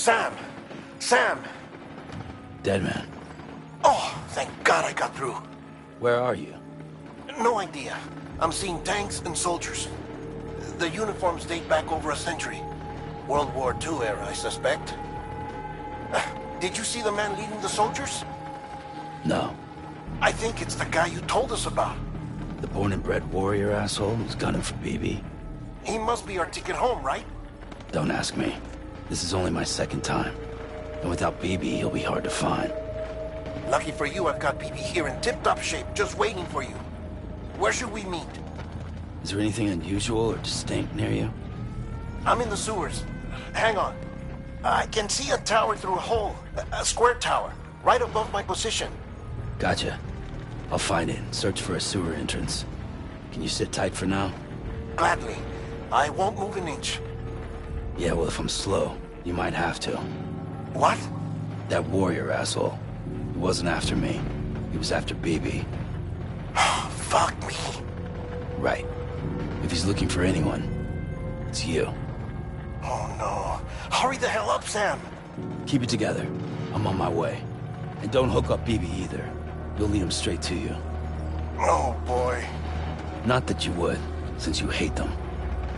Sam! Sam! Dead man. Oh, thank God I got through. Where are you? No idea. I'm seeing tanks and soldiers. The uniforms date back over a century. World War II era, I suspect. Did you see the man leading the soldiers? No. I think it's the guy you told us about. The born and bred warrior asshole who's gunning for BB? He must be our ticket home, right? Don't ask me. This is only my second time. And without BB, he'll be hard to find. Lucky for you, I've got BB here in tip-top shape, just waiting for you. Where should we meet? Is there anything unusual or distinct near you? I'm in the sewers. Hang on. I can see a tower through a hole. A square tower, right above my position. Gotcha. I'll find it and search for a sewer entrance. Can you sit tight for now? Gladly. I won't move an inch. Yeah, well, if I'm slow, you might have to. What? That warrior asshole. He wasn't after me. He was after BB. Fuck me. Right. If he's looking for anyone, it's you. Oh no. Hurry the hell up, Sam. Keep it together. I'm on my way. And don't hook up BB either. You'll lead him straight to you. Oh boy. Not that you would, since you hate them.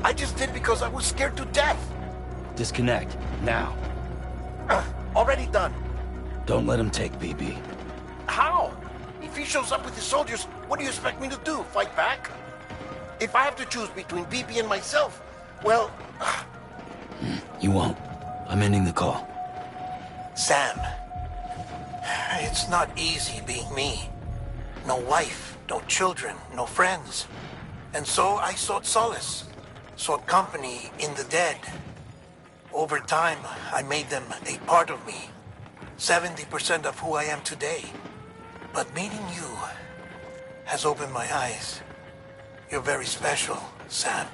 I just did because I was scared to death. Disconnect, now. Already done. Don't let him take BB. How? If he shows up with his soldiers, what do you expect me to do? Fight back? If I have to choose between BB and myself, well... You won't. I'm ending the call. Sam, it's not easy being me. No wife, no children, no friends. And so I sought solace, sought company in the dead. Over time, I made them a part of me. 70% of who I am today. But meeting you has opened my eyes. You're very special, Sam.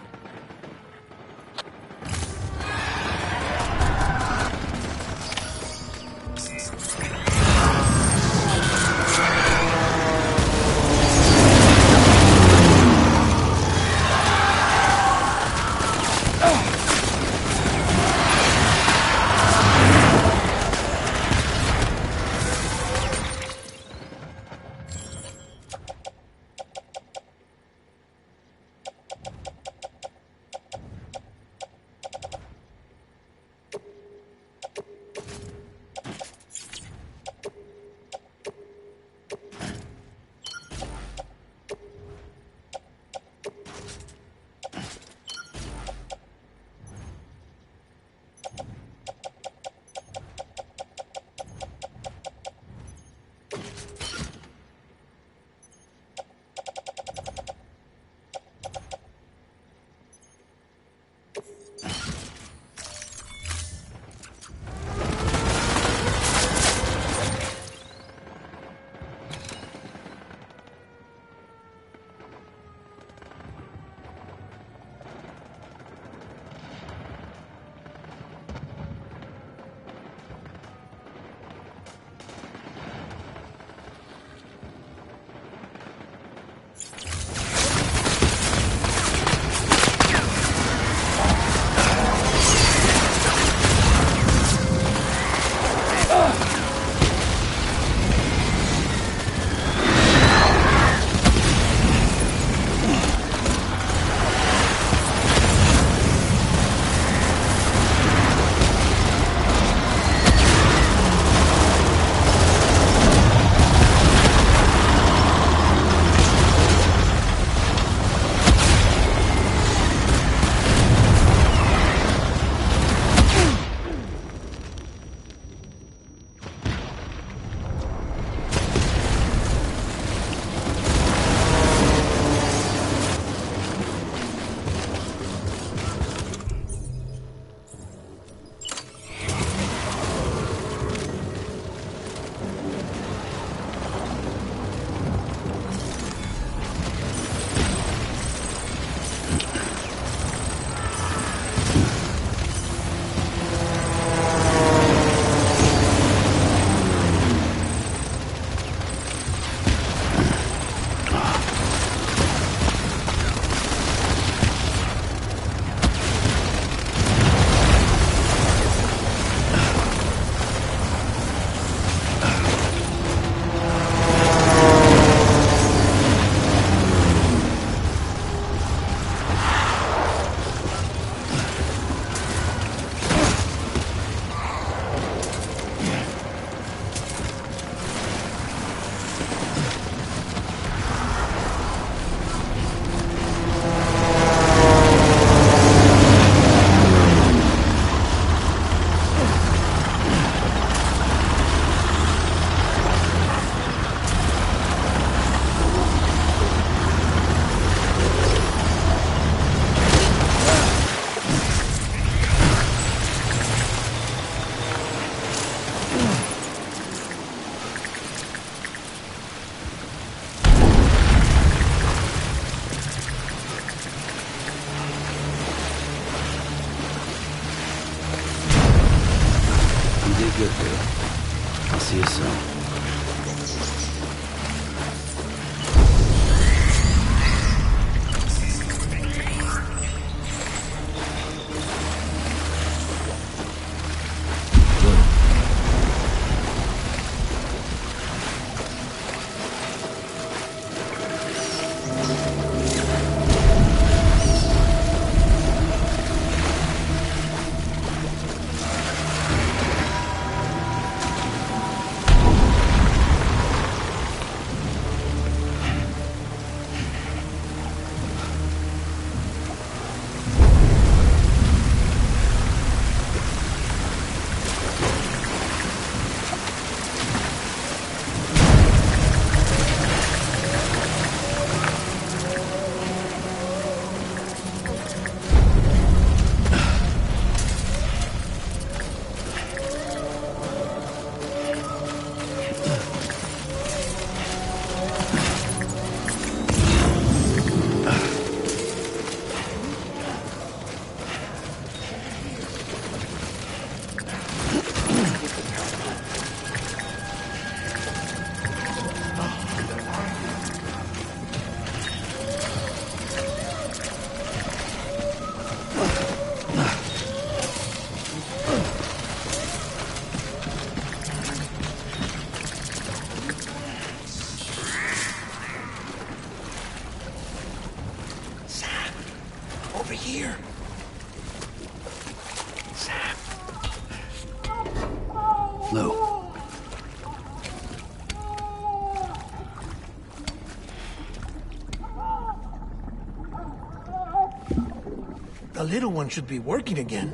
here. Sam. Lou. The little one should be working again.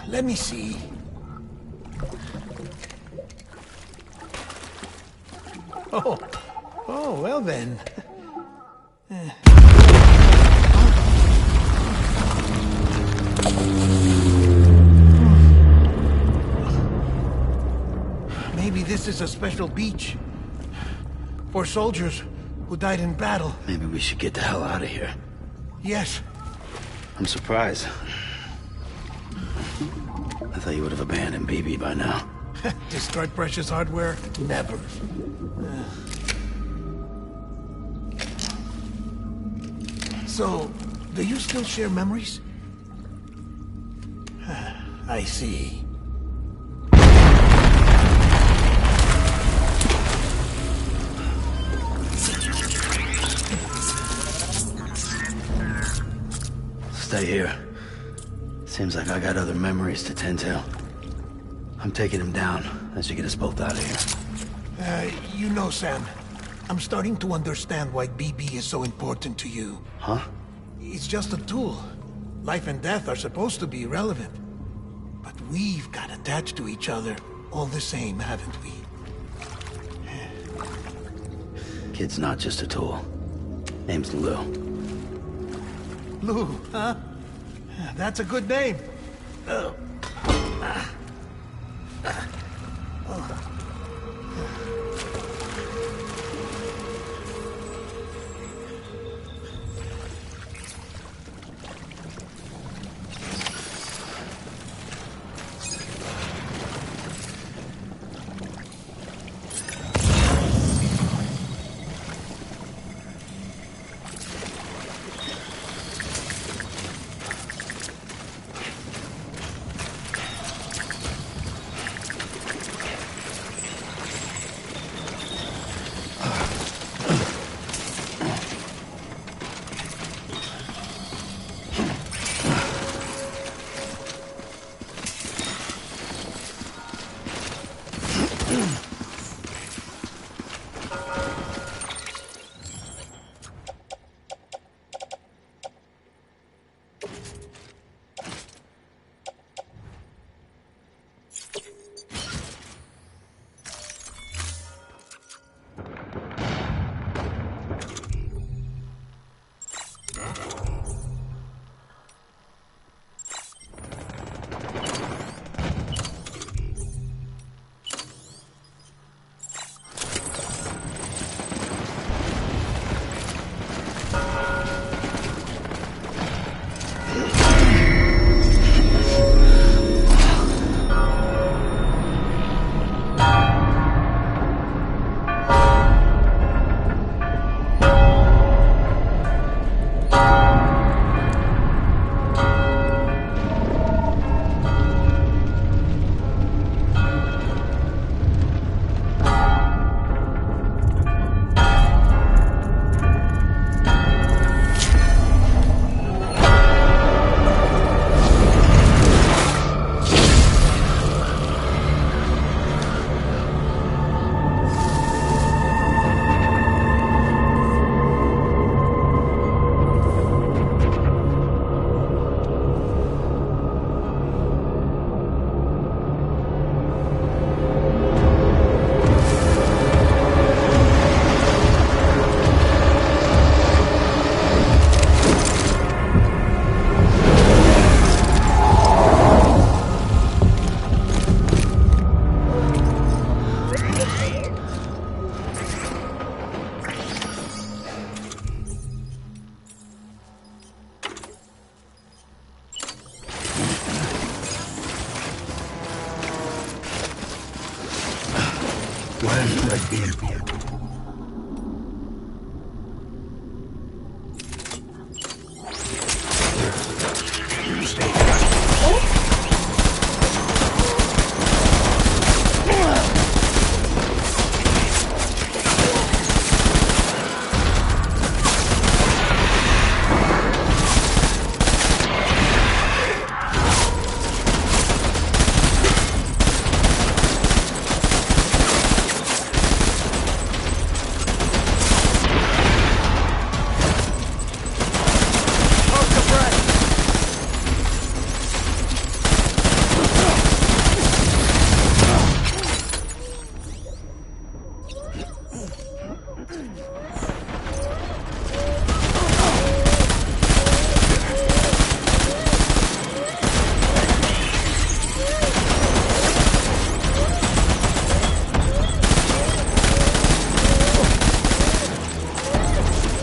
Let me see. Oh, well then. Maybe this is a special beach for soldiers who died in battle. Maybe we should get the hell out of here. Yes. I'm surprised. I thought you would have abandoned BB by now. Destroyed precious hardware? Never. So, do you still share memories? I see. Stay here. Seems like I got other memories to tend to. I'm taking him down. That should get us both out of here. You know, Sam, I'm starting to understand why BB is so important to you. Huh? It's just a tool. Life and death are supposed to be irrelevant. But we've got attached to each other all the same, haven't we? Kid's not just a tool. Name's Lou. Lou, huh? That's a good name.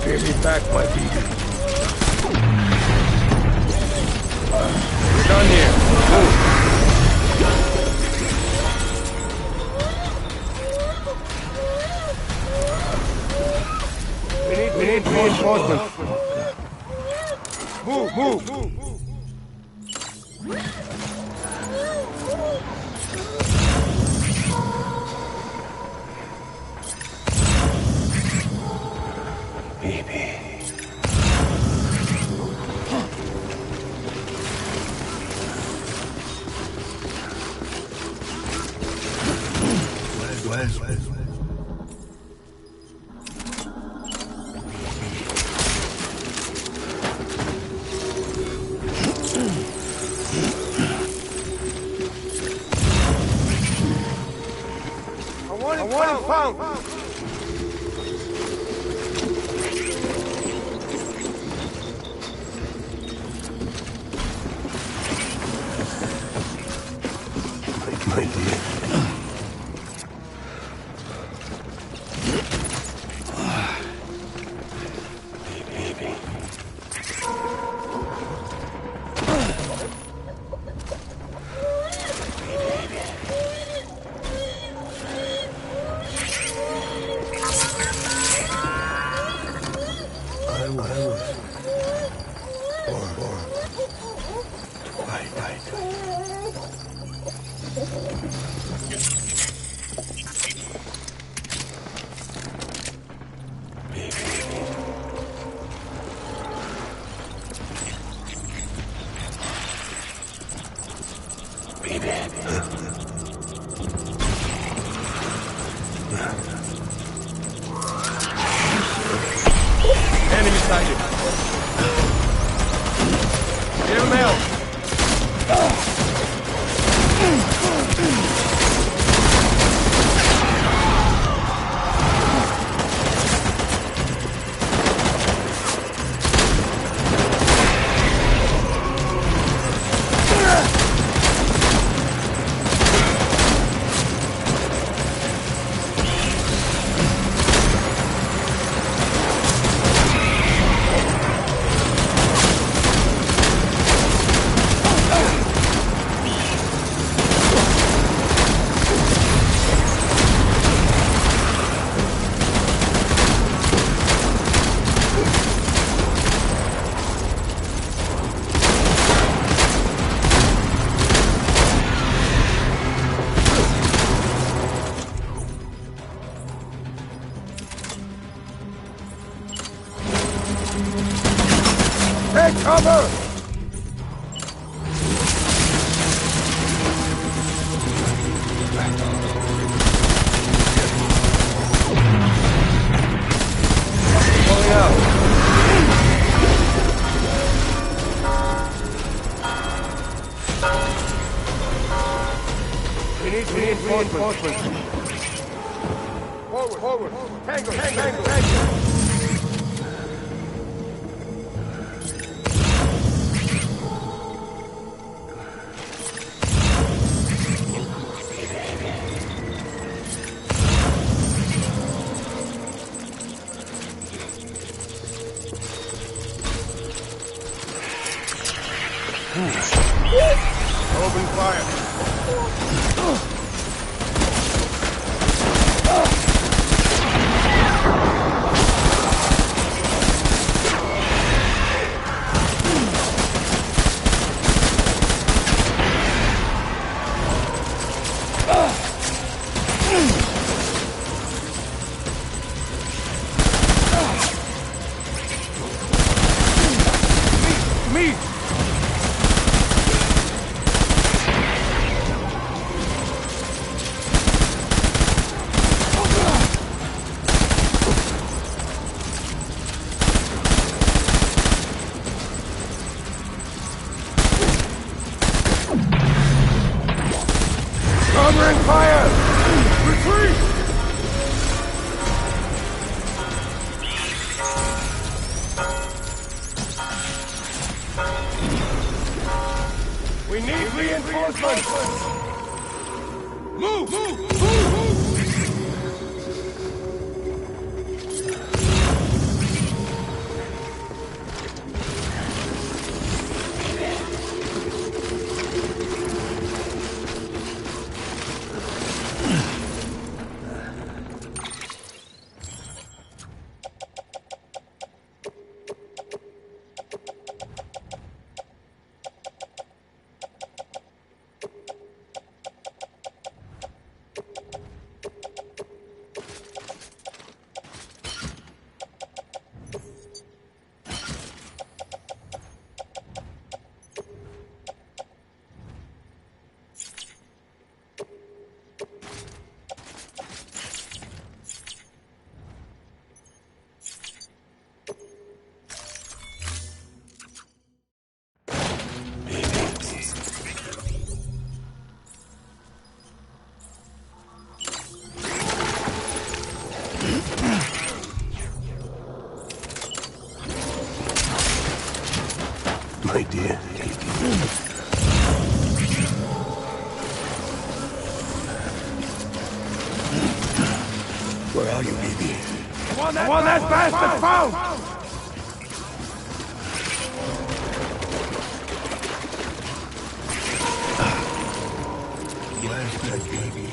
Pay me back, my baby. We're done here. Move. We need reinforcements. Move. Baby. Where's I want him found. Enemy sighted. Get him help. Take cover! Pulling out. We need reinforcements. Forward. Tango. Open fire. Me! Covering fire! Retreat! We need reinforcements! Move! idea. Where are you, baby? I want that bastard found! Where's my baby?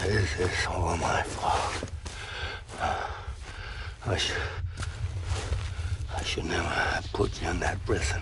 This is all my fault. I should never have put you in that prison.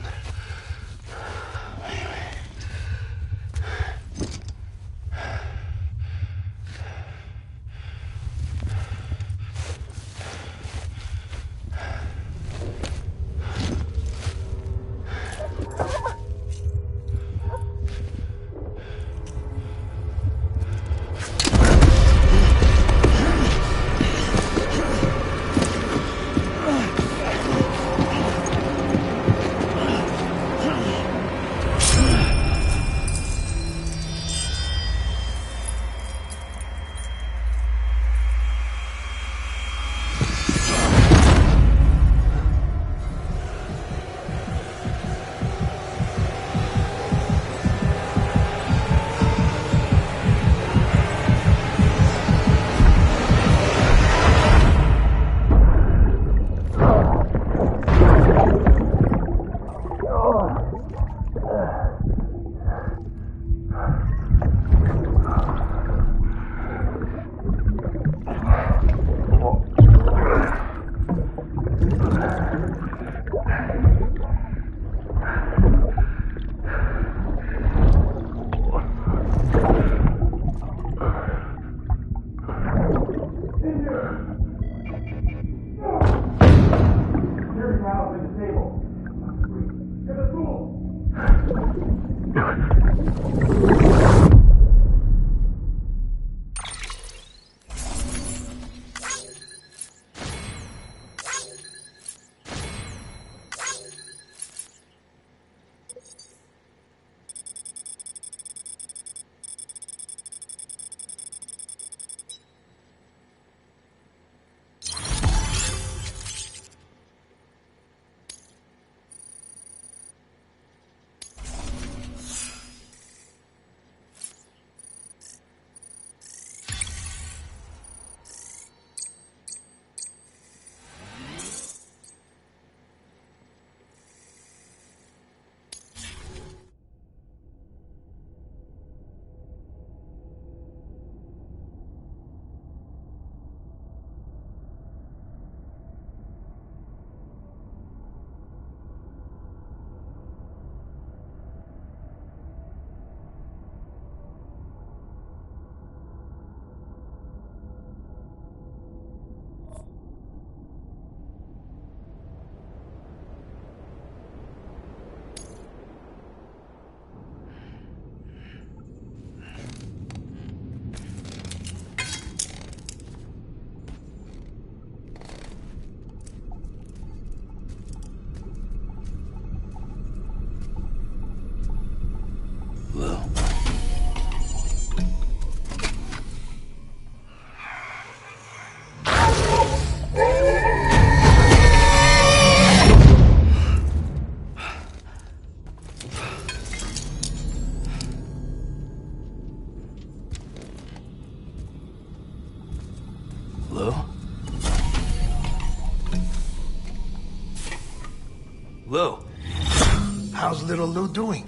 How's little Lou doing?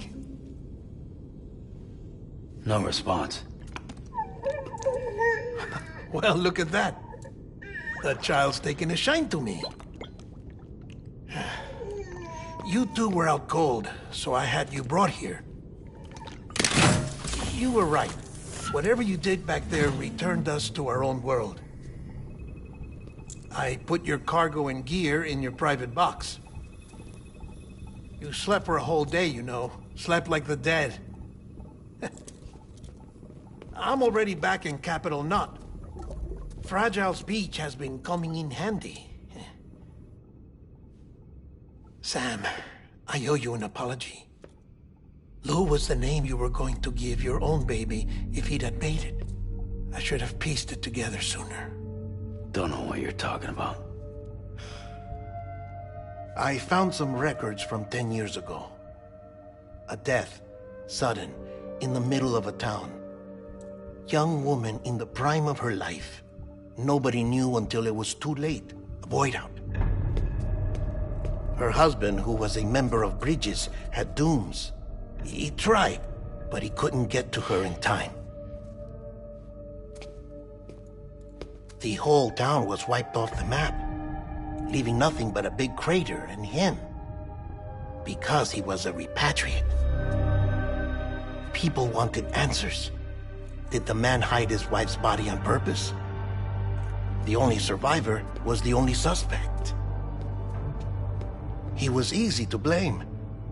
No response. Well, look at that. The child's taking a shine to me. You two were out cold, so I had you brought here. You were right. Whatever you did back there returned us to our own world. I put your cargo and gear in your private box. You slept for a whole day, you know. Slept like the dead. I'm already back in Capital Knot. Fragile's beach has been coming in handy. Sam, I owe you an apology. Lou was the name you were going to give your own baby if he'd had made it. I should have pieced it together sooner. Don't know what you're talking about. I found some records from 10 years ago. A death, sudden, in the middle of a town. Young woman in the prime of her life. Nobody knew until it was too late. A void out. Her husband, who was a member of Bridges, had dooms. He tried, but he couldn't get to her in time. The whole town was wiped off the map, leaving nothing but a big crater and him. Because he was a repatriate. People wanted answers. Did the man hide his wife's body on purpose? The only survivor was the only suspect. He was easy to blame,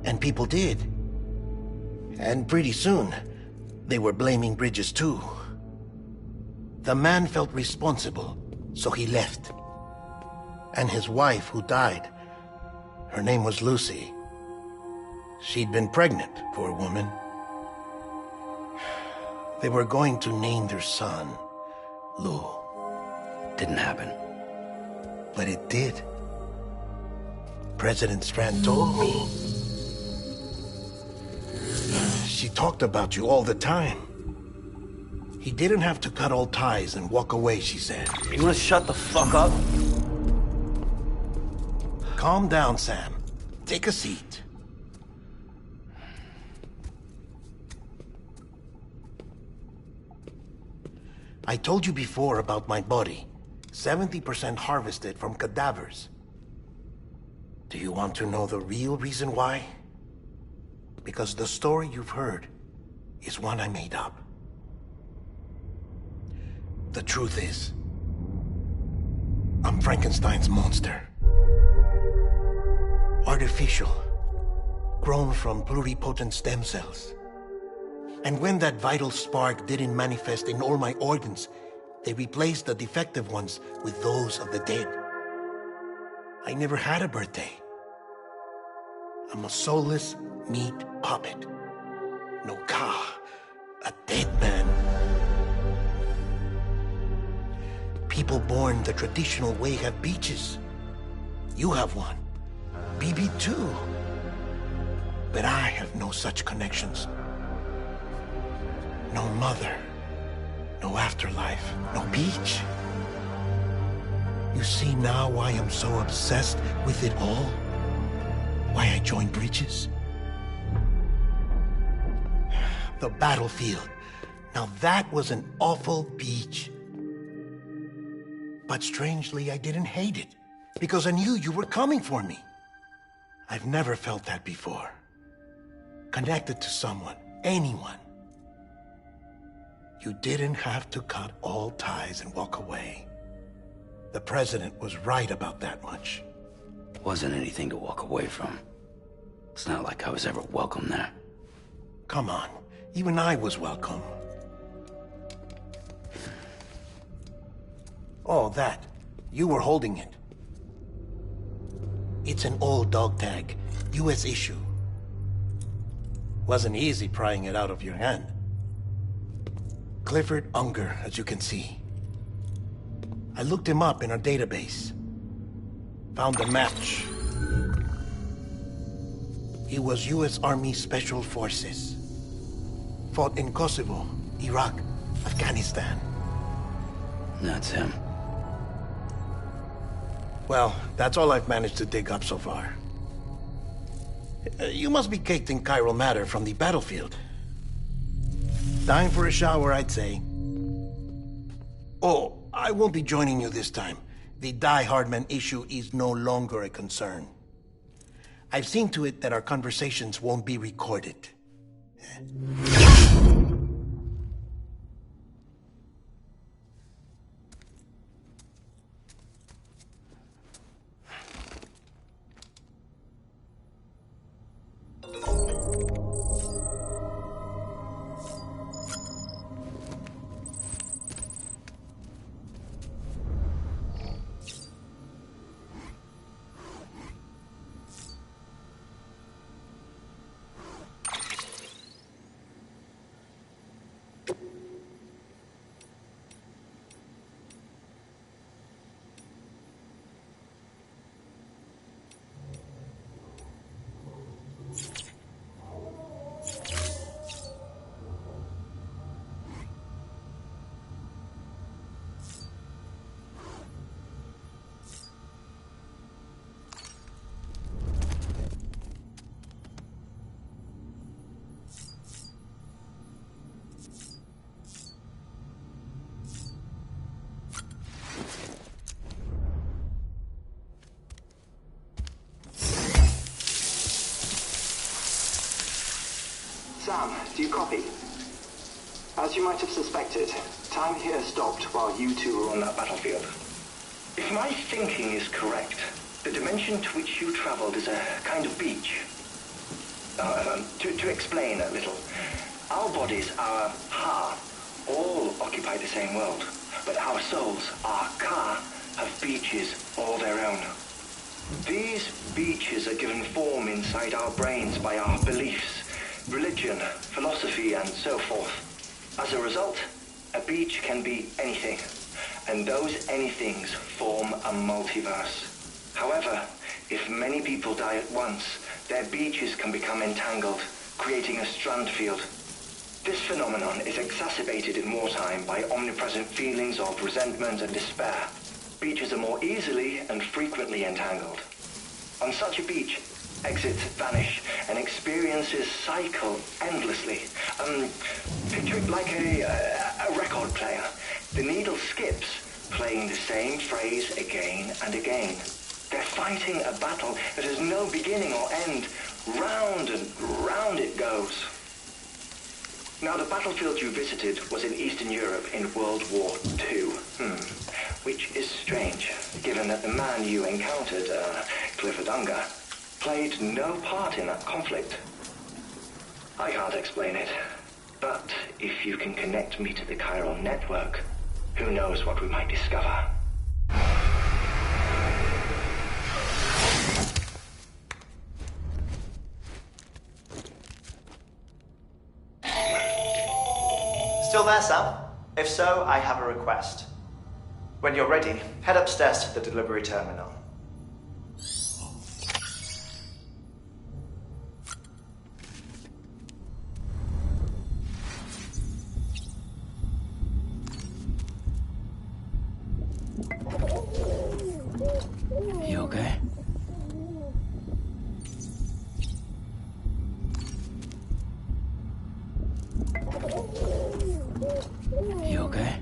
and people did. And pretty soon, they were blaming Bridges too. The man felt responsible, so he left. And his wife, who died, her name was Lucy. She'd been pregnant, poor woman. They were going to name their son Lou. Didn't happen. But it did. President Strand told me. She talked about you all the time. He didn't have to cut all ties and walk away, she said. You wanna shut the fuck up? Calm down, Sam. Take a seat. I told you before about my body. 70% harvested from cadavers. Do you want to know the real reason why? Because the story you've heard is one I made up. The truth is, I'm Frankenstein's monster. Artificial, grown from pluripotent stem cells. And when that vital spark didn't manifest in all my organs, they replaced the defective ones with those of the dead. I never had a birthday. I'm a soulless meat puppet. No ka, a dead man. People born the traditional way have beaches. You have one. BB too. But I have no such connections. No mother. No afterlife. No beach. You see now why I'm so obsessed with it all? Why I joined Bridges? The battlefield. Now that was an awful beach. But strangely, I didn't hate it. Because I knew you were coming for me. I've never felt that before. Connected to someone, anyone. You didn't have to cut all ties and walk away. The president was right about that much. Wasn't anything to walk away from. It's not like I was ever welcome there. Come on, even I was welcome. Oh, that. You were holding it. It's an old dog tag, US issue. Wasn't easy prying it out of your hand. Clifford Unger, as you can see. I looked him up in our database. Found a match. He was US Army Special Forces. Fought in Kosovo, Iraq, Afghanistan. That's him. Well, that's all I've managed to dig up so far. You must be caked in chiral matter from the battlefield. Time for a shower, I'd say. Oh, I won't be joining you this time. The Die Hardman issue is no longer a concern. I've seen to it that our conversations won't be recorded. Sam, do you copy? As you might have suspected, time here stopped while you two were on that battlefield. If my thinking is correct, the dimension to which you traveled is a kind of beach. To explain a little, our bodies, our ha, all occupy the same world, but our souls, our ka, have beaches all their own. These beaches are given form inside our brains by our beliefs, religion, philosophy, and so forth. As a result, a beach can be anything, and those anythings form a multiverse. However, if many people die at once, their beaches can become entangled, creating a strand field. This phenomenon is exacerbated in wartime by omnipresent feelings of resentment and despair. Beaches are more easily and frequently entangled. On such a beach, exits vanish and experiences cycle endlessly. Picture it like a record player. The needle skips, playing the same phrase again and again. They're fighting a battle that has no beginning or end. Round and round it goes. Now, the battlefield you visited was in Eastern Europe in World War II. Which is strange, given that the man you encountered, Clifford Unger, played no part in that conflict. I can't explain it, but if you can connect me to the chiral network, who knows what we might discover. Still there, Sam? If so, I have a request. When you're ready, head upstairs to the delivery terminal. You okay? You okay?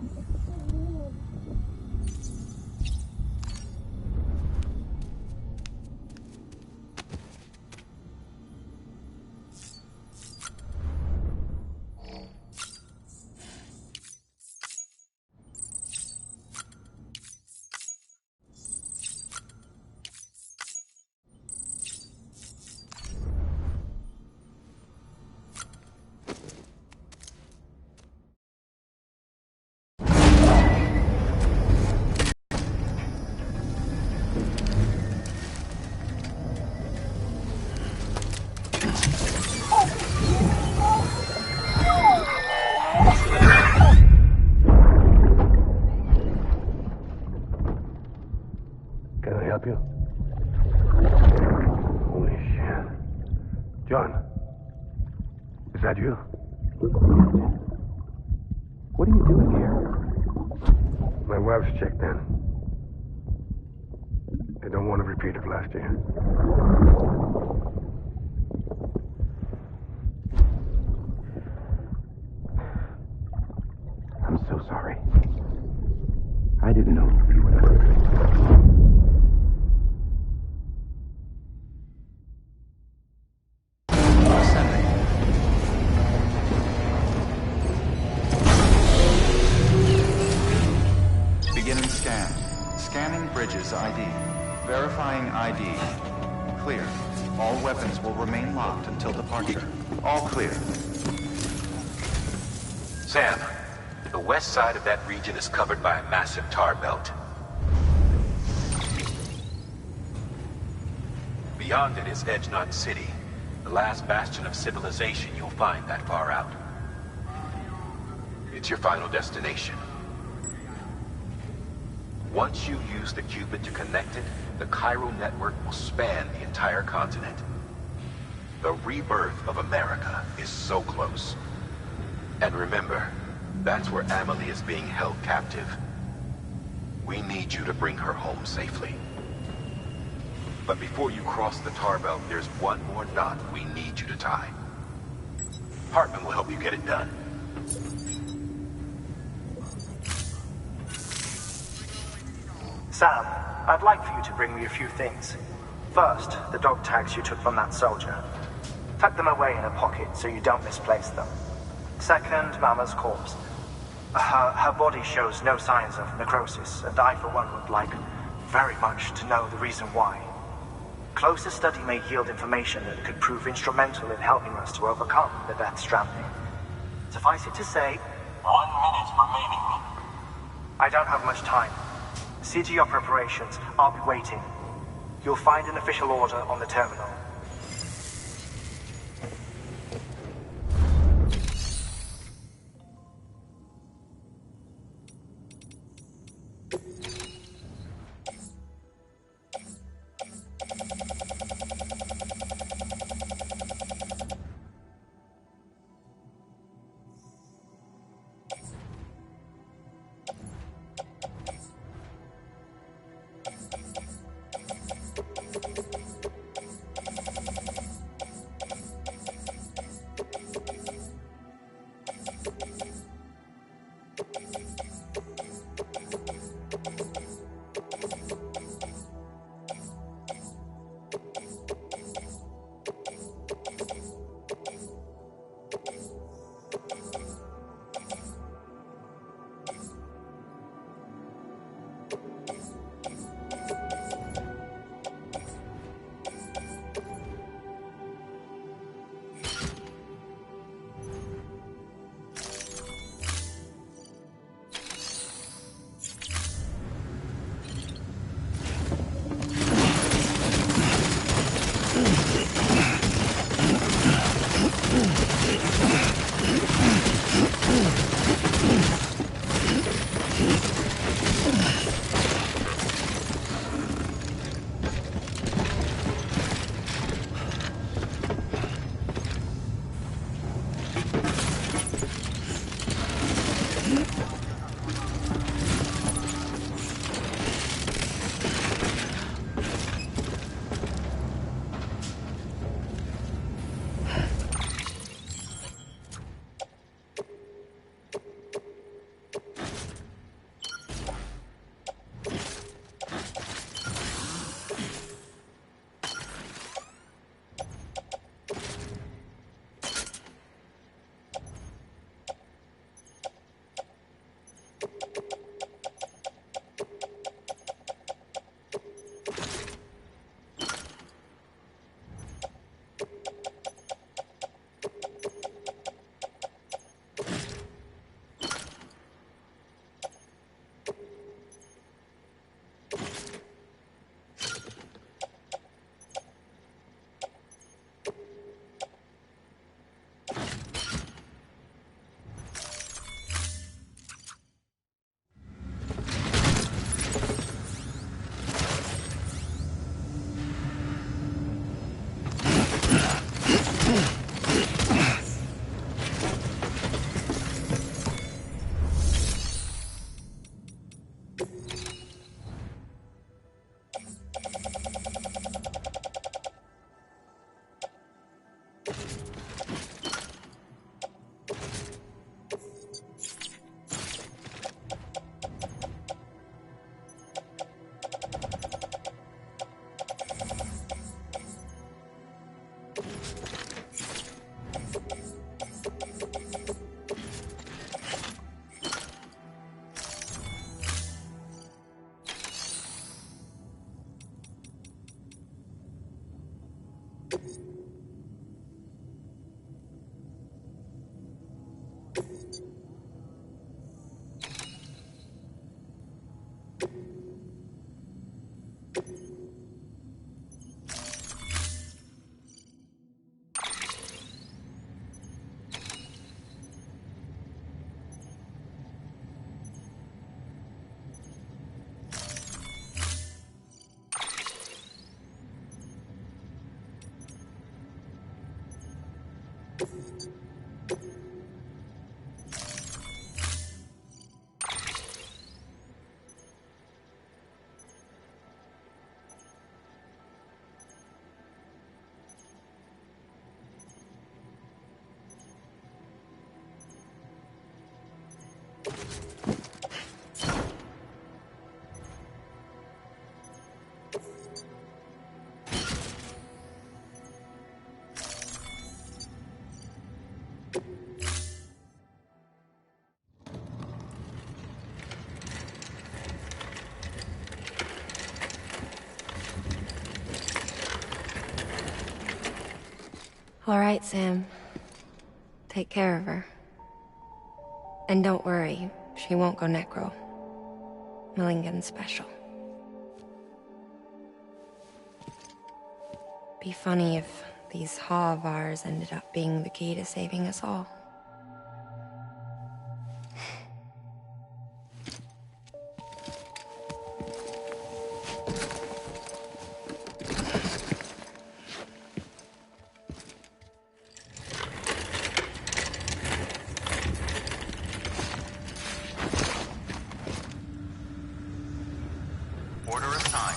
Can I help you? Holy shit. John, is that you? What are you doing here? My wife's checked in. They don't want to repeat of last year. ID. Verifying ID. Clear. All weapons will remain locked until departure. All clear. Sam, the west side of that region is covered by a massive tar belt. Beyond it is Edgenut City, the last bastion of civilization you'll find that far out. It's your final destination. Once you use the Cupid to connect it, the Cairo network will span the entire continent. The rebirth of America is so close. And remember, that's where Amelie is being held captive. We need you to bring her home safely. But before you cross the tar belt, there's one more knot we need you to tie. Hartman will help you get it done. Sam, I'd like for you to bring me a few things. First, the dog tags you took from that soldier. Tuck them away in a pocket so you don't misplace them. Second, Mama's corpse. Her body shows no signs of necrosis, and I, for one, would like very much to know the reason why. Closer study may yield information that could prove instrumental in helping us to overcome the Death Stranding. Suffice it to say, 1 minute remaining. I don't have much time. See to your preparations. I'll be waiting. You'll find an official order on the terminal. All right, Sam. Take care of her. And don't worry, she won't go necro. Milligan's special. Be funny if these Ha of ours ended up being the key to saving us all. Order assigned.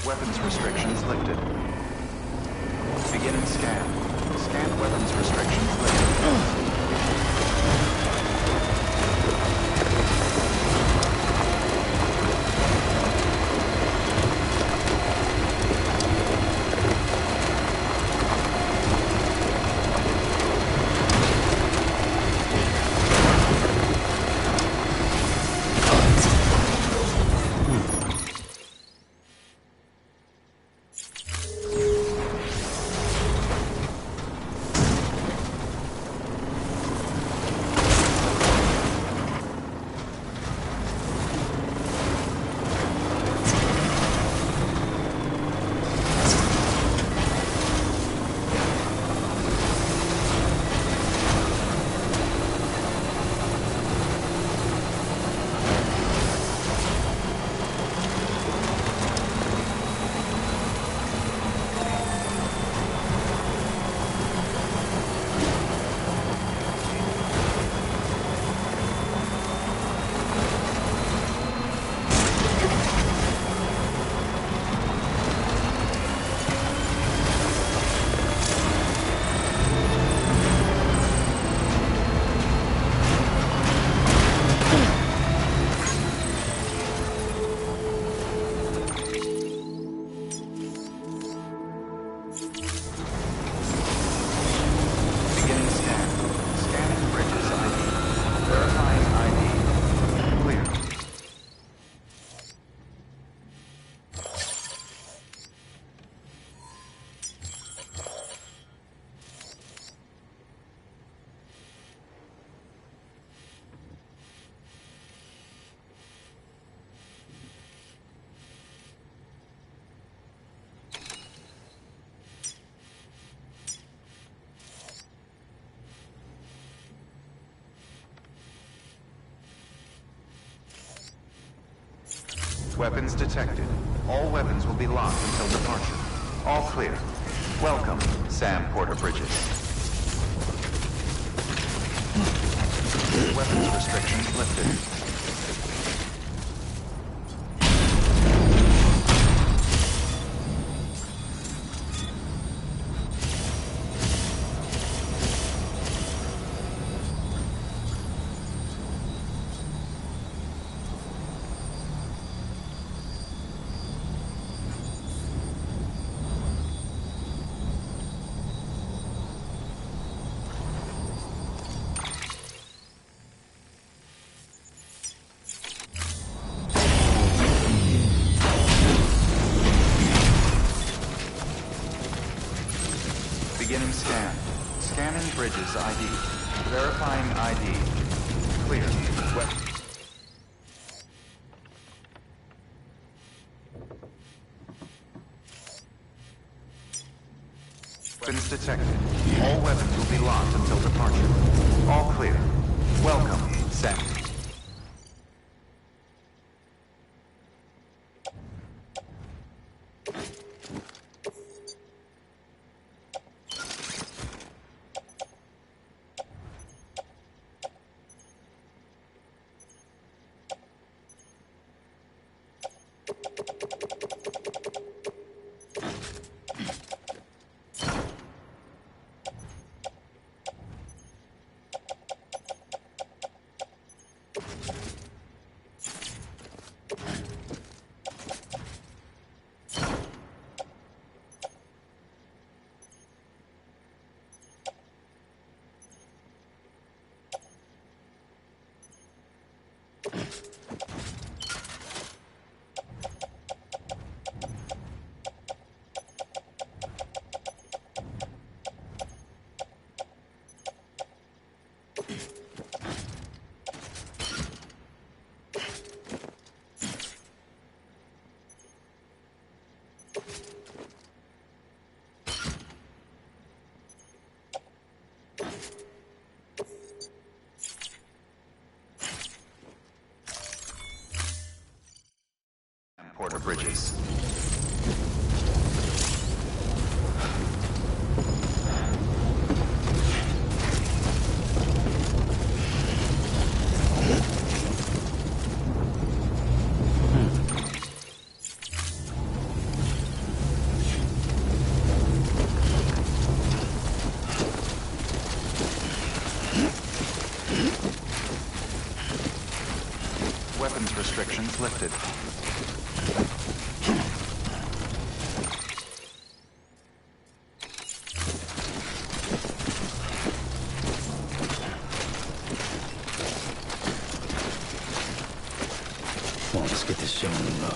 Weapons restrictions lifted. Beginning scan. Scan weapons restrictions lifted. Weapons detected. All weapons will be locked until departure. All clear. Welcome, Sam Porter Bridges. Weapons restrictions lifted. Scan. Scanning Bridges ID. Verifying ID. Clear. Weapons detected. All weapons will be locked until departure. All clear. Welcome, Sam. Porter Bridges. Weapons restrictions lifted. Come on, let's get this show on the road.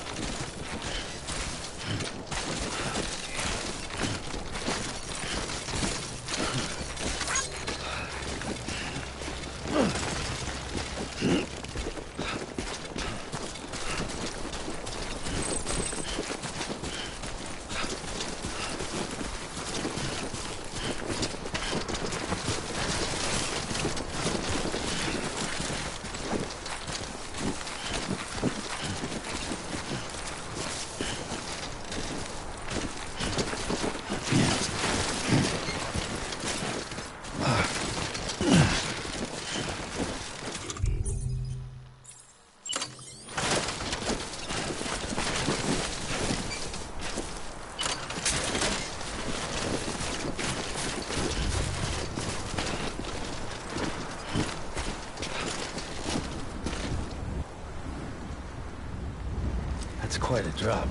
That's quite a drop.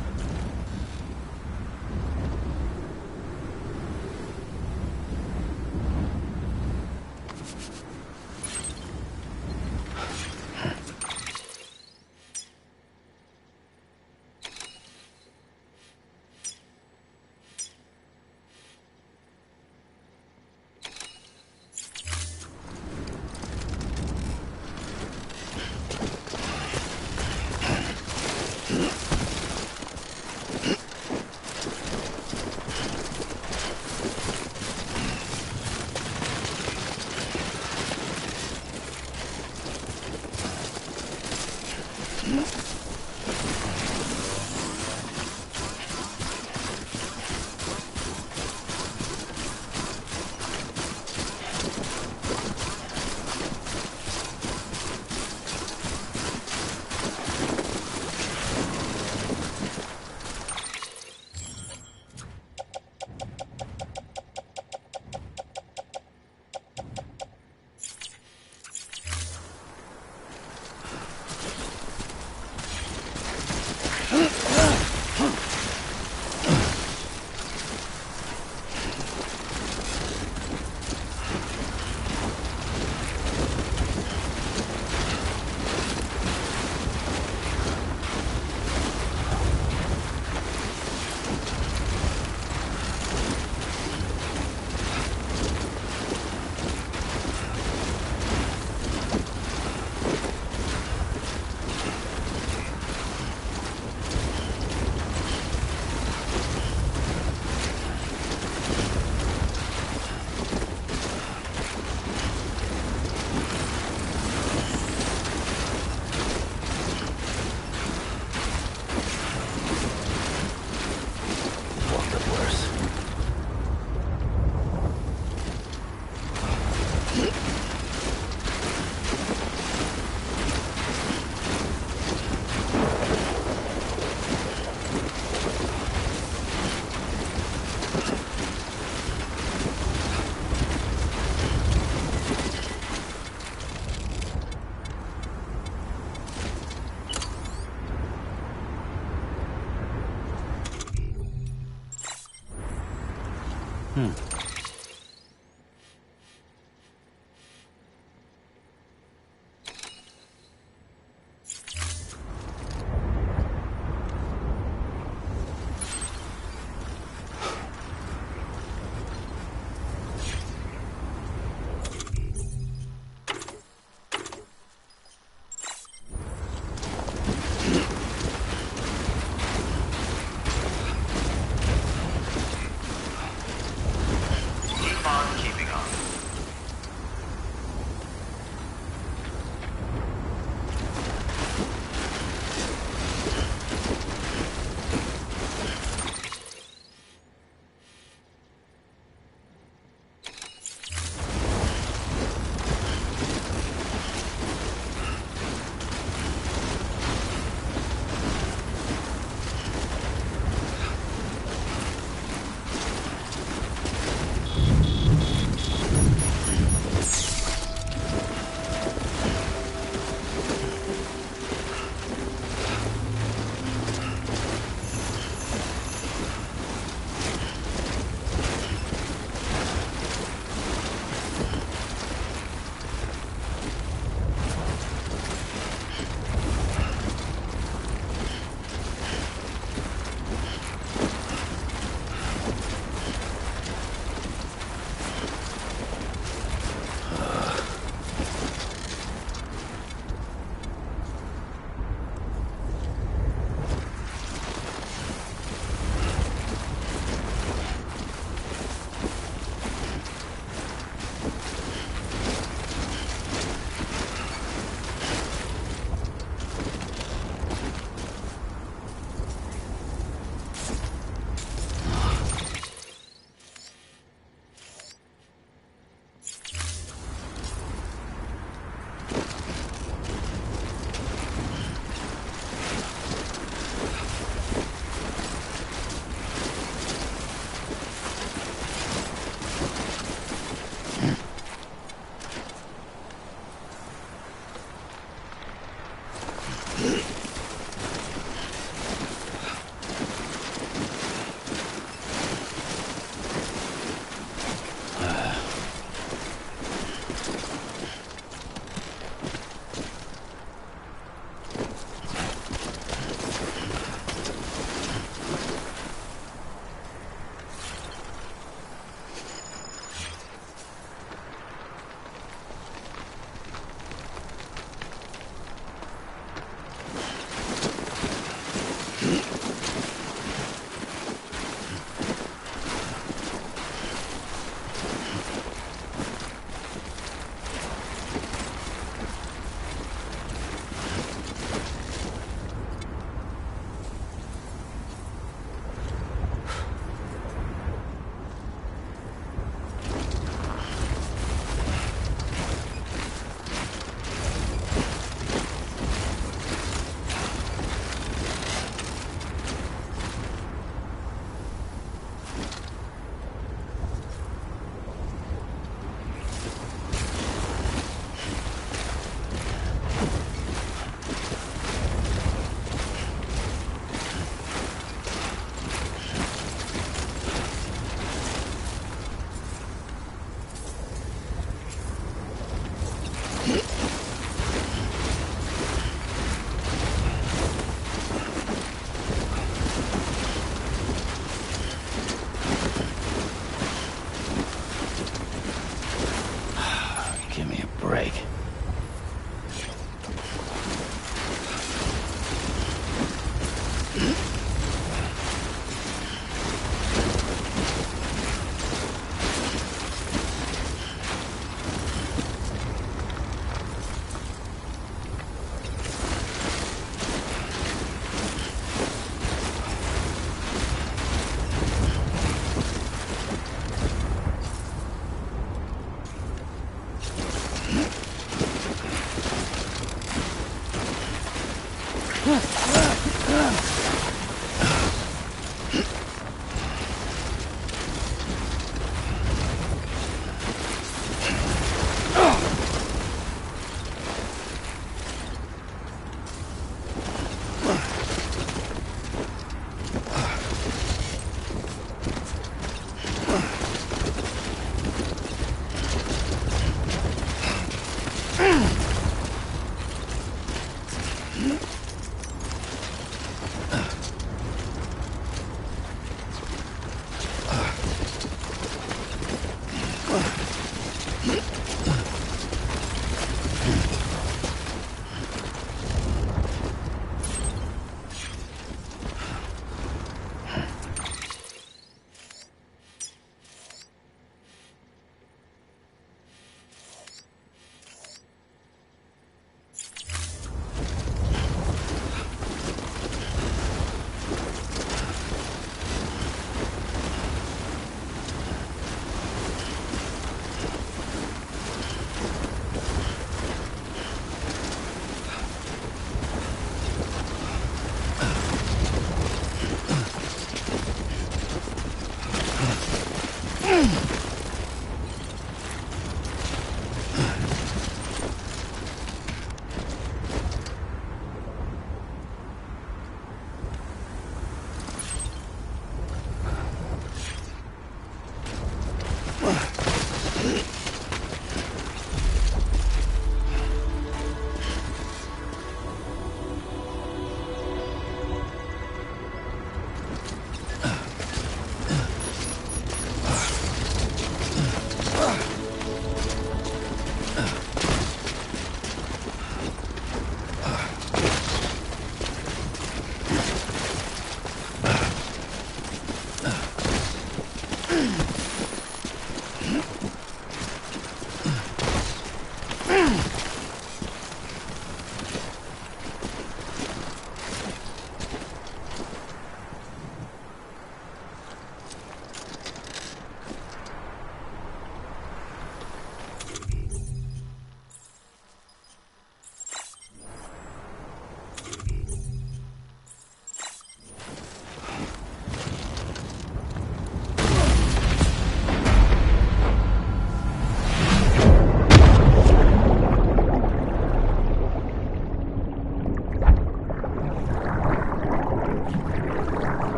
Keep on keeping on.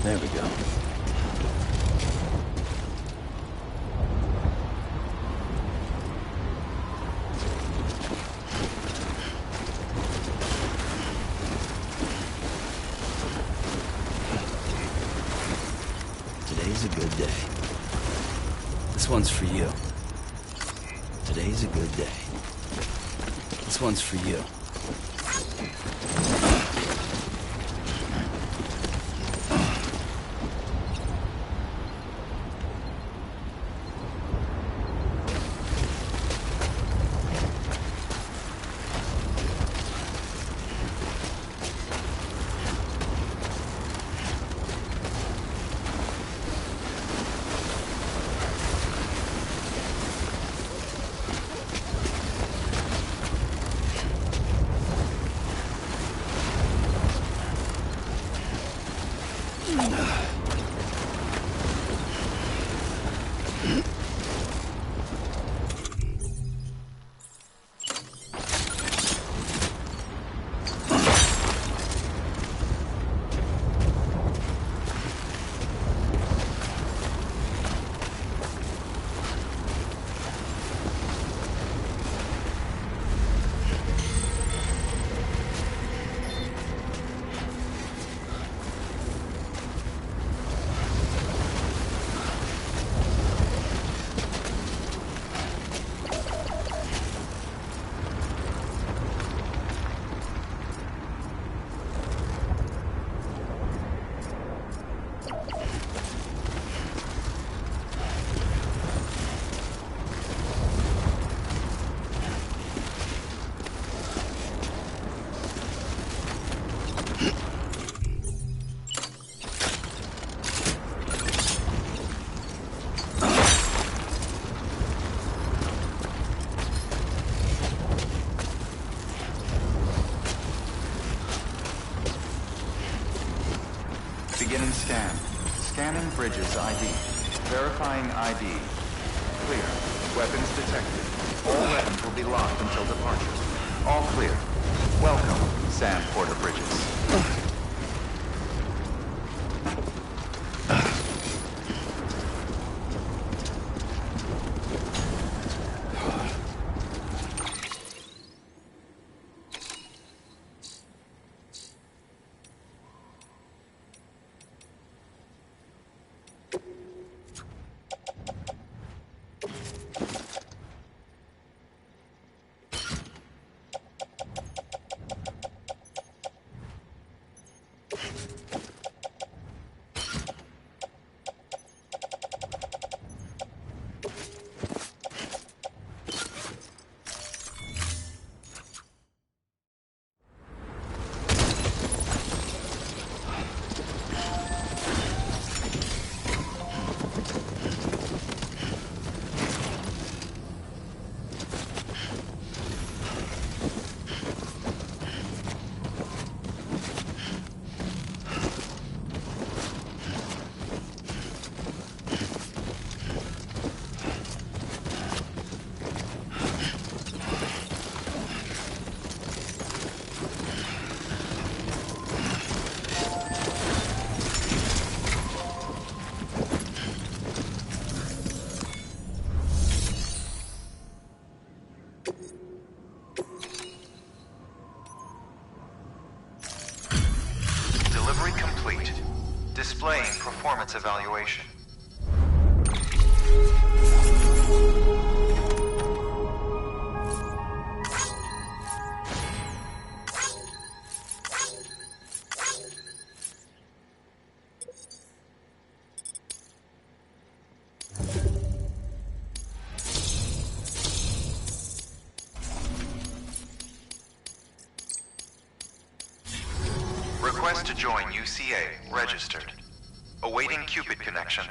There we go. Today's a good day. This one's for you. Today's a good day. This one's for you. Beginning scan. Scanning bridges ID. Verifying ID. Clear. Weapons detected. All weapons will be locked until departure. All clear. Welcome, Sam Porter Bridges. Delivery complete. Displaying performance evaluation. Request to join UCA. Registered. Awaiting Cupid connection.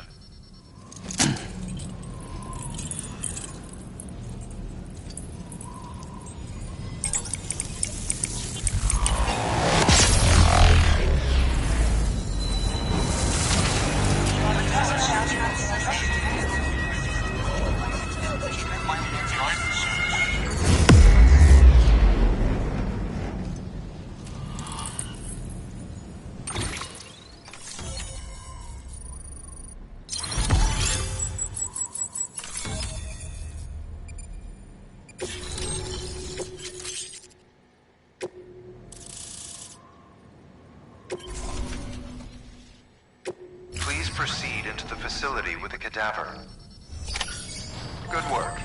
Please proceed into the facility with the cadaver. Good work.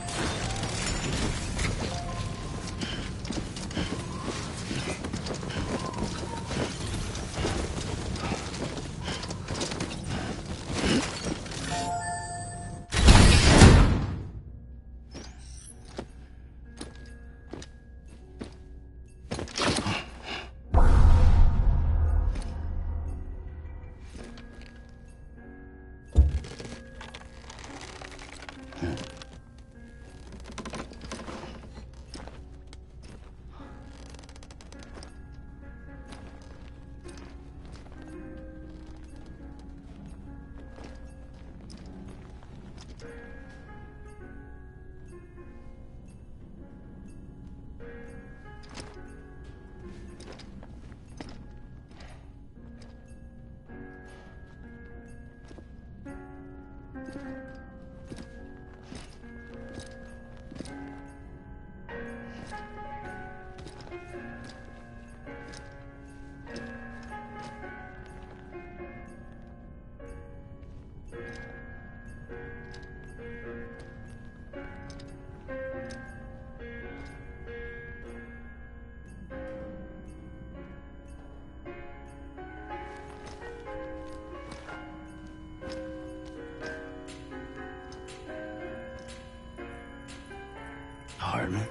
Hardman?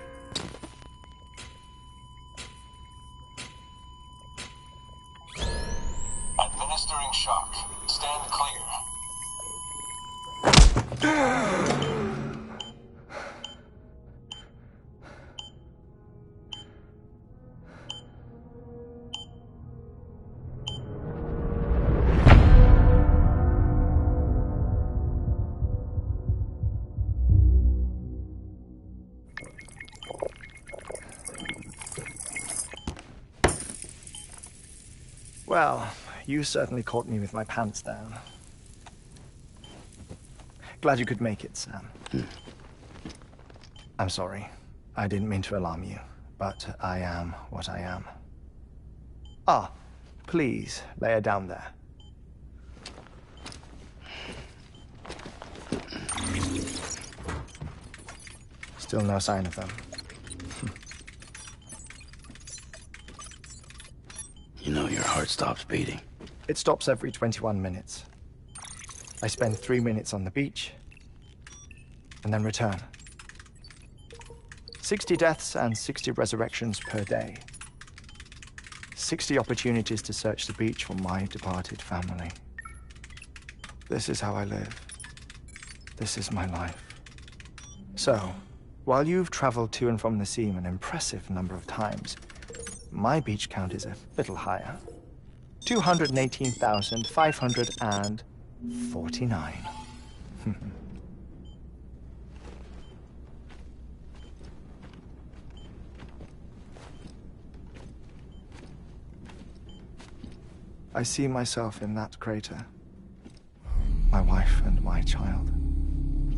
Administering shock. Stand clear. Well, you certainly caught me with my pants down. Glad you could make it, Sam. I'm sorry. I didn't mean to alarm you, but I am what I am. Ah, please, lay her down there. Still no sign of them. You know your heart stops beating. It stops every 21 minutes. I spend 3 minutes on the beach, and then return. 60 deaths and 60 resurrections per day. 60 opportunities to search the beach for my departed family. This is how I live. This is my life. So, while you've traveled to and from the scene an impressive number of times, my beach count is a little higher. 218,549. I see myself in that crater. My wife and my child.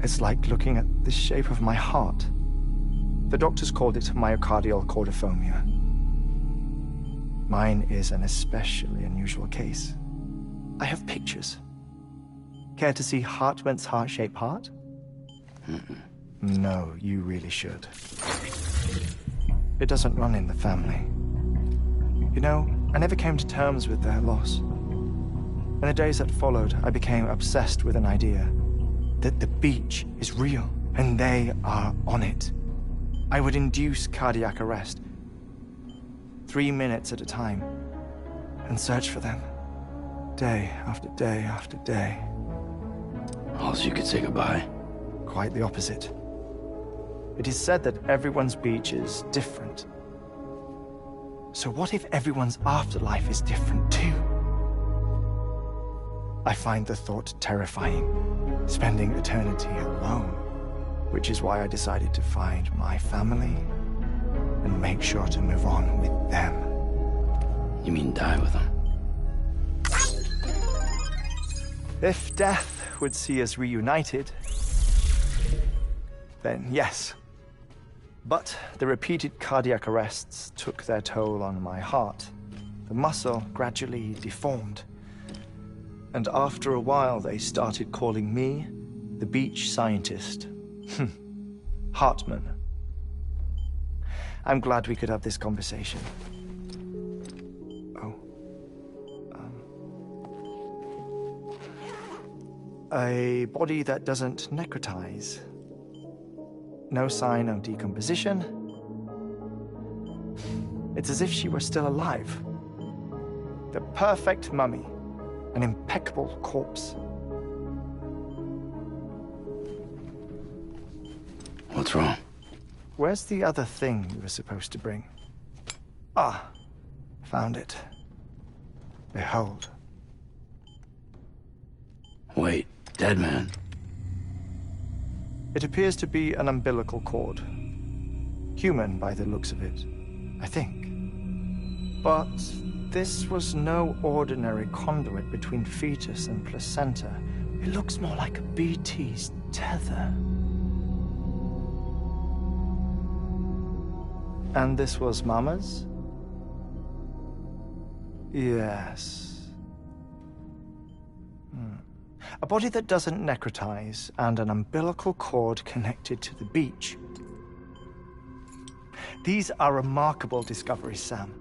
It's like looking at the shape of my heart. The doctors called it myocardial cordiformia. Mine is an especially unusual case. I have pictures. Care to see Hartwent's heart-shaped heart? No, you really should. It doesn't run in the family. You know, I never came to terms with their loss. In the days that followed, I became obsessed with an idea that the beach is real, and they are on it. I would induce cardiac arrest, 3 minutes at a time, and search for them, day after day after day. Also, you could say goodbye. Quite the opposite. It is said that everyone's beach is different. So what if everyone's afterlife is different too? I find the thought terrifying, spending eternity alone, which is why I decided to find my family and make sure to move on with them. You mean die with them? If death would see us reunited, then yes. But the repeated cardiac arrests took their toll on my heart. The muscle gradually deformed. And after a while, they started calling me the beach scientist. Hartman. I'm glad we could have this conversation. A body that doesn't necrotize. No sign of decomposition. It's as if she were still alive. The perfect mummy. An impeccable corpse. What's wrong? Where's the other thing you were supposed to bring? Ah, found it. Behold. Wait, dead man? It appears to be an umbilical cord. Human by the looks of it, I think. But this was no ordinary conduit between fetus and placenta. It looks more like a BT's tether. And this was Mama's? Yes. A body that doesn't necrotize, and an umbilical cord connected to the beach. These are remarkable discoveries, Sam.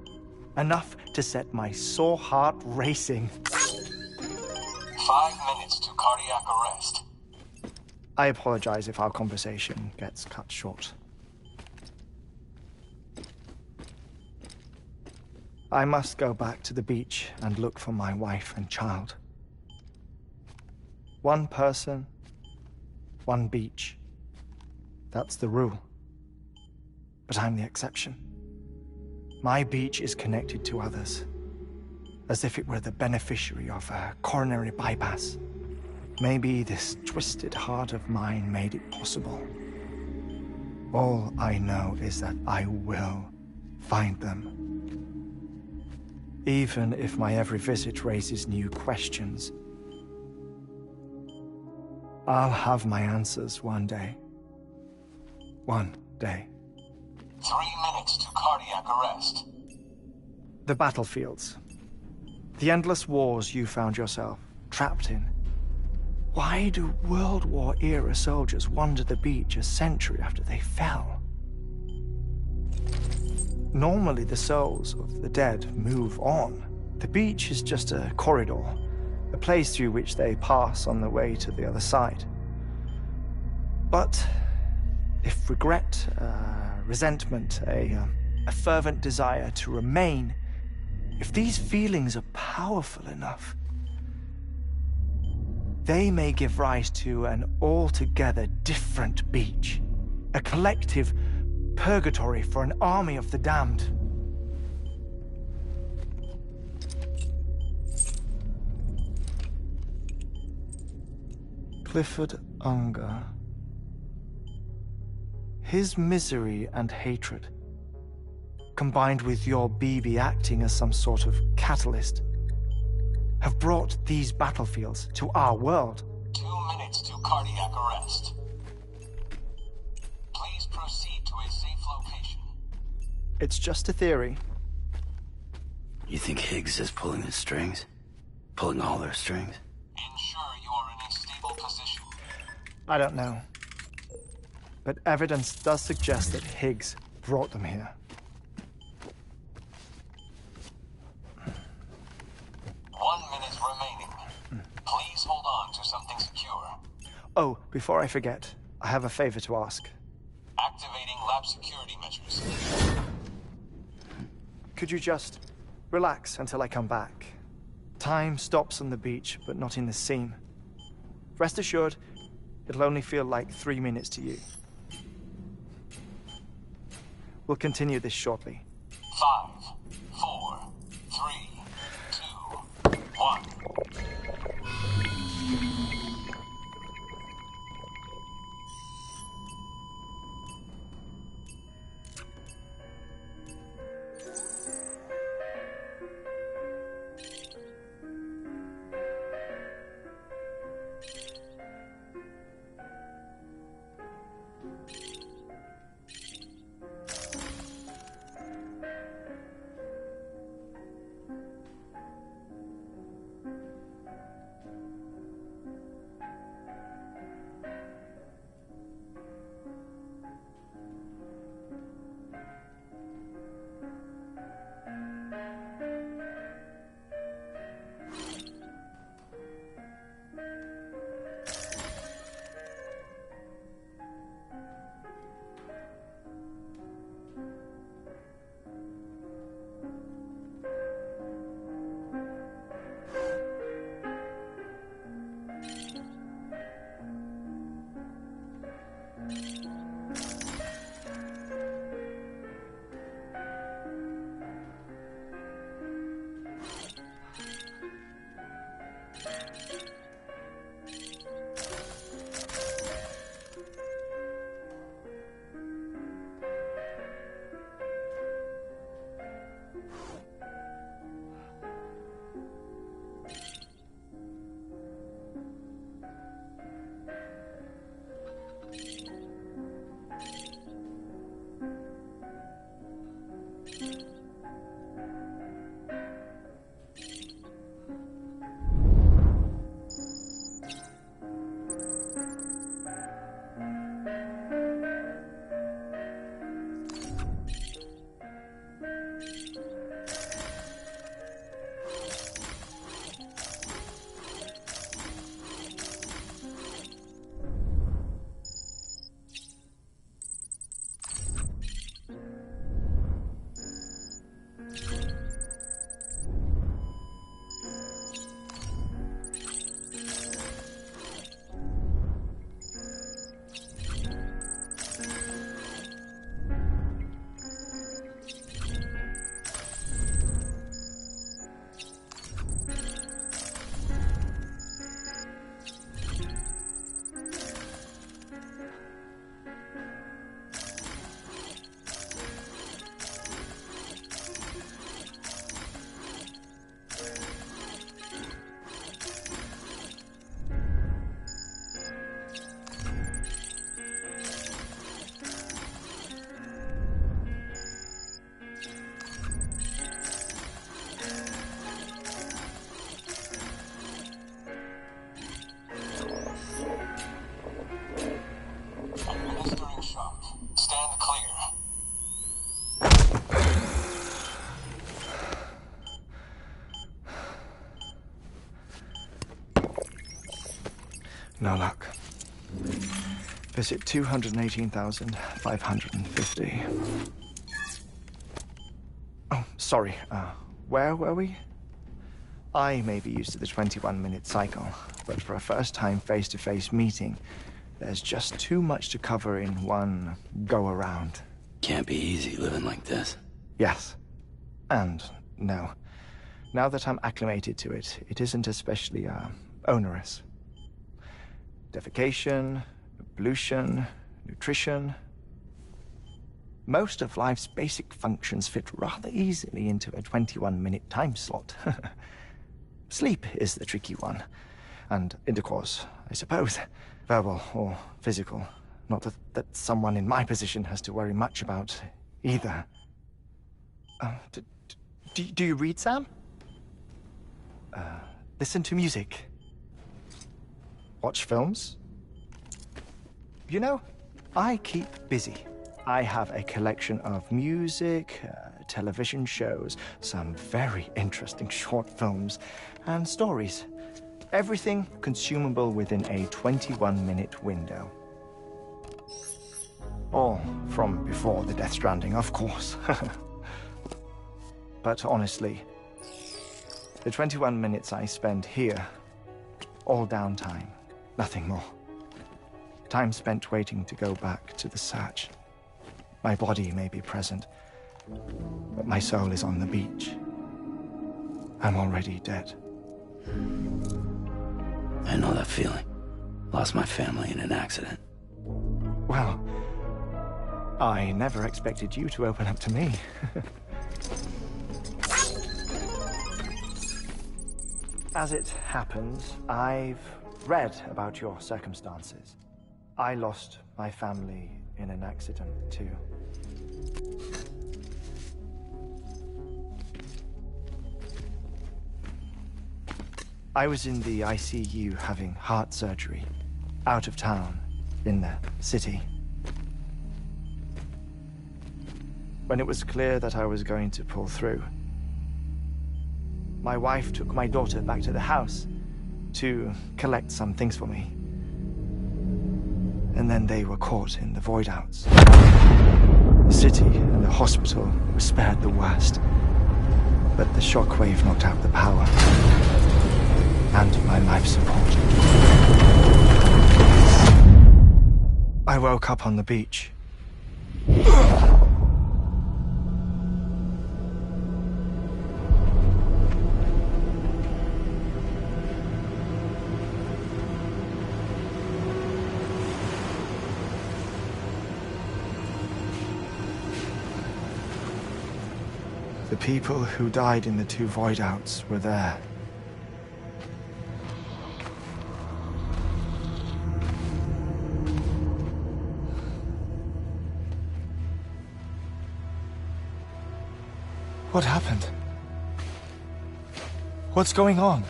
Enough to set my sore heart racing. 5 minutes to cardiac arrest. I apologize if our conversation gets cut short. I must go back to the beach and look for my wife and child. One person, one beach. That's the rule. But I'm the exception. My beach is connected to others, as if it were the beneficiary of a coronary bypass. Maybe this twisted heart of mine made it possible. All I know is that I will find them. even if my every visit raises new questions. I'll have my answers one day. One day. 3 minutes to cardiac arrest. The battlefields. The endless wars you found yourself trapped in. Why do World War-era soldiers wander the beach a century after they fell? Normally the souls of the dead move on. The beach is just a corridor, a place through which they pass on the way to the other side. But if regret, resentment, a fervent desire to remain, if these feelings are powerful enough, they may give rise to an altogether different beach, a collective purgatory for an army of the damned. Clifford Unger. His misery and hatred, combined with your BB acting as some sort of catalyst, have brought these battlefields to our world. 2 minutes to cardiac arrest. Please proceed to a safe location. It's just a theory. You think Higgs is pulling the strings? Pulling all their strings? Ensure you're in a stable position. I don't know. But evidence does suggest that Higgs brought them here. 1 minute remaining. Please hold on to something secure. Oh, before I forget, I have a favor to ask. Activating lab security measures. Could you just relax until I come back? Time stops on the beach, but not in the scene. Rest assured, it'll only feel like 3 minutes to you. We'll continue this shortly. 5, 4, 3, 2, 1. No luck. Visit 218,550. Oh, sorry. Where were we? I may be used to the 21-minute cycle, but for a first-time face-to-face meeting, there's just too much to cover in one go-around. Can't be easy living like this. Yes. And no. Now that I'm acclimated to it, it isn't especially, onerous. Defecation, pollution, nutrition. Most of life's basic functions fit rather easily into a 21-minute time slot. Sleep is the tricky one. And intercourse, I suppose. Verbal or physical. Not that someone in my position has to worry much about either. Do you read, Sam? Listen to music. Watch films. You know, I keep busy. I have a collection of music, television shows, some very interesting short films, and stories. Everything consumable within a 21-minute window. All from before the Death Stranding, of course. But honestly, the 21 minutes I spend here, all downtime, nothing more. Time spent waiting to go back to the search. My body may be present, but my soul is on the beach. I'm already dead. I know that feeling. Lost my family in an accident. Well, I never expected you to open up to me. As it happens, I've read about your circumstances. I lost my family in an accident, too. I was in the ICU having heart surgery, out of town, in the city. When it was clear that I was going to pull through, my wife took my daughter back to the house to collect some things for me. And then they were caught in the void-outs. The city and the hospital were spared the worst, but the shockwave knocked out the power and my life support. I woke up on the beach. The people who died in the two void-outs were there. What happened? What's going on?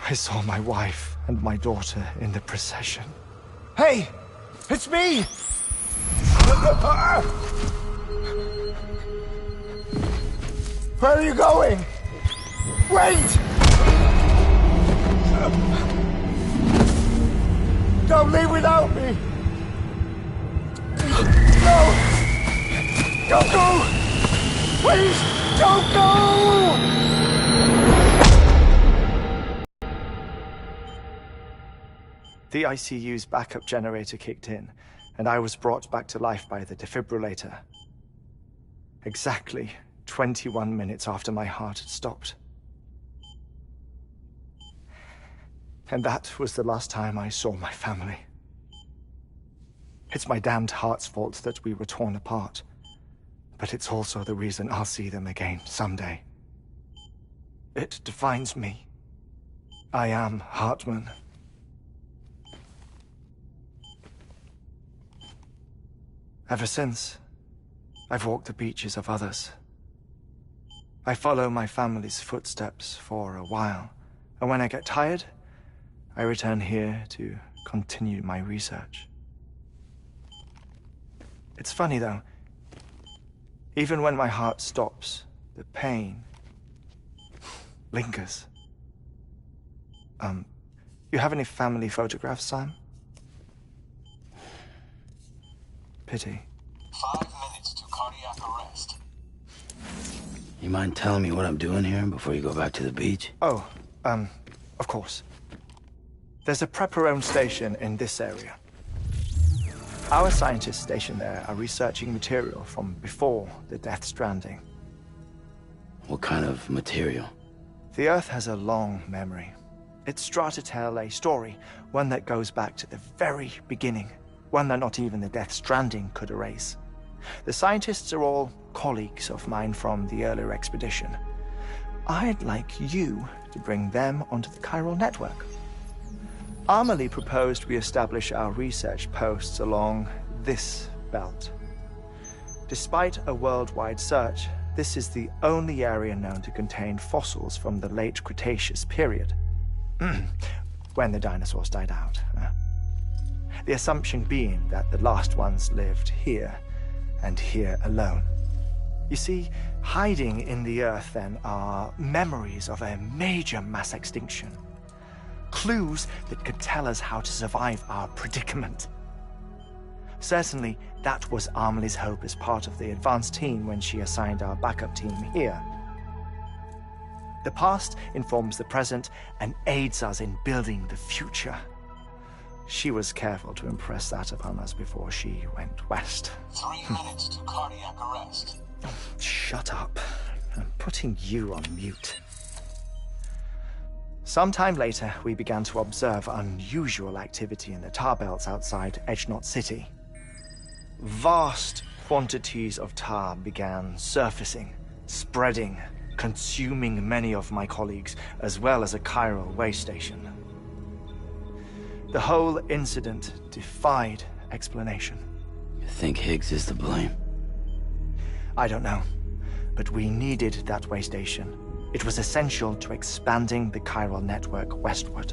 I saw my wife and my daughter in the procession. Hey! It's me! Where are you going? Wait! Don't leave without me! No! Don't go! Please, don't go! The ICU's backup generator kicked in, and I was brought back to life by the defibrillator. Exactly 21 minutes after my heart had stopped. And that was the last time I saw my family. It's my damned heart's fault that we were torn apart, but it's also the reason I'll see them again someday. It defines me. I am Hartman. Ever since, I've walked the beaches of others I follow my family's footsteps for a while, and when I get tired, I return here to continue my research. It's funny though, even when my heart stops, the pain lingers. You have any family photographs, Sam? Pity. 5 minutes to cardiac arrest. You mind telling me what I'm doing here before you go back to the beach? Oh, of course. There's a prepper-owned station in this area. Our scientists stationed there are researching material from before the Death Stranding. What kind of material? The Earth has a long memory. It's trying to tell a story, one that goes back to the very beginning, one that not even the Death Stranding could erase. The scientists are all colleagues of mine from the earlier expedition. I'd like you to bring them onto the chiral network. Amelie proposed we establish our research posts along this belt. Despite a worldwide search, this is the only area known to contain fossils from the late Cretaceous period, when the dinosaurs died out. The assumption being that the last ones lived here, and here alone. You see, hiding in the Earth then are memories of a major mass extinction. Clues that could tell us how to survive our predicament. Certainly, that was Amelie's hope as part of the advanced team when she assigned our backup team here. The past informs the present and aids us in building the future. She was careful to impress that upon us before she went west. 3 minutes to cardiac arrest. Shut up. I'm putting you on mute. Sometime later, we began to observe unusual activity in the tar belts outside Edgenot City. Vast quantities of tar began surfacing, spreading, consuming many of my colleagues, as well as a chiral way station. The whole incident defied explanation. You think Higgs is to blame? I don't know, but we needed that way station. It was essential to expanding the chiral network westward.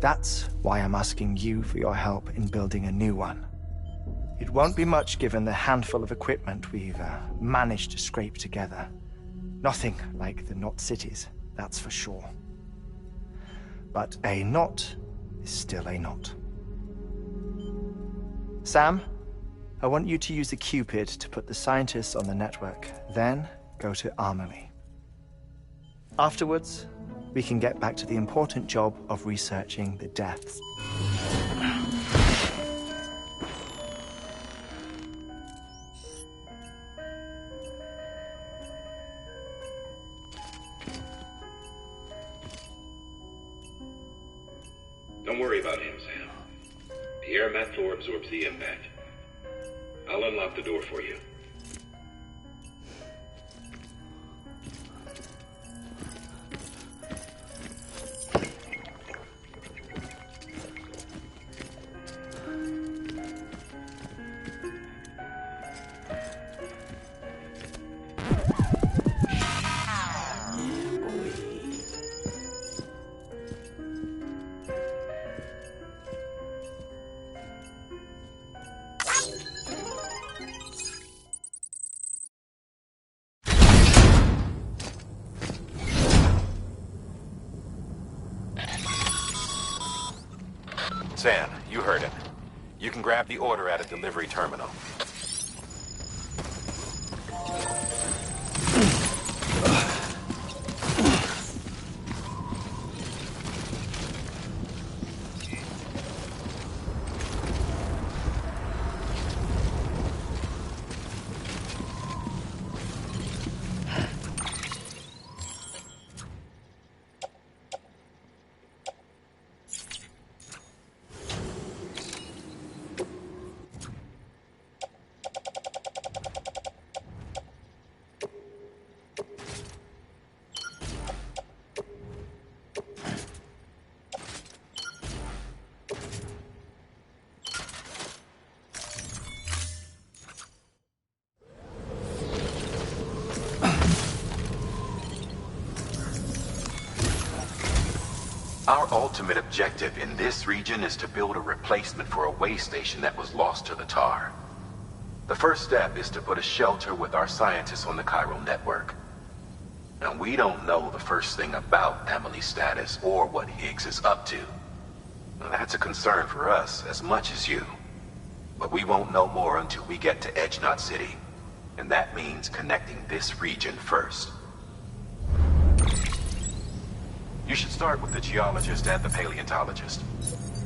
That's why I'm asking you for your help in building a new one. It won't be much given the handful of equipment we've managed to scrape together. Nothing like the knot cities, that's for sure. But a knot is still a knot. Sam, I want you to use the Cupid to put the scientists on the network, then go to Amelie. Afterwards, we can get back to the important job of researching the deaths. Don't worry about him, Sam. The air mat floor absorbs the impact. I'll unlock the door for you. Sam, you heard him. You can grab the order at a delivery terminal. Our ultimate objective in this region is to build a replacement for a way station that was lost to the tar. The first step is to put a shelter with our scientists on the Cairo network. And we don't know the first thing about Emily's status or what Higgs is up to. Now, that's a concern for us as much as you. But we won't know more until we get to Edge Knot City. And that means connecting this region first. You should start with the geologist and the paleontologist.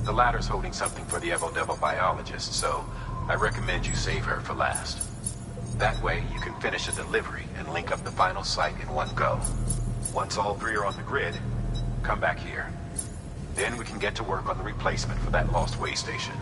The latter's holding something for the Evo Devil biologist, so I recommend you save her for last. That way, you can finish a delivery and link up the final site in one go. Once all three are on the grid, come back here. Then we can get to work on the replacement for that lost way station.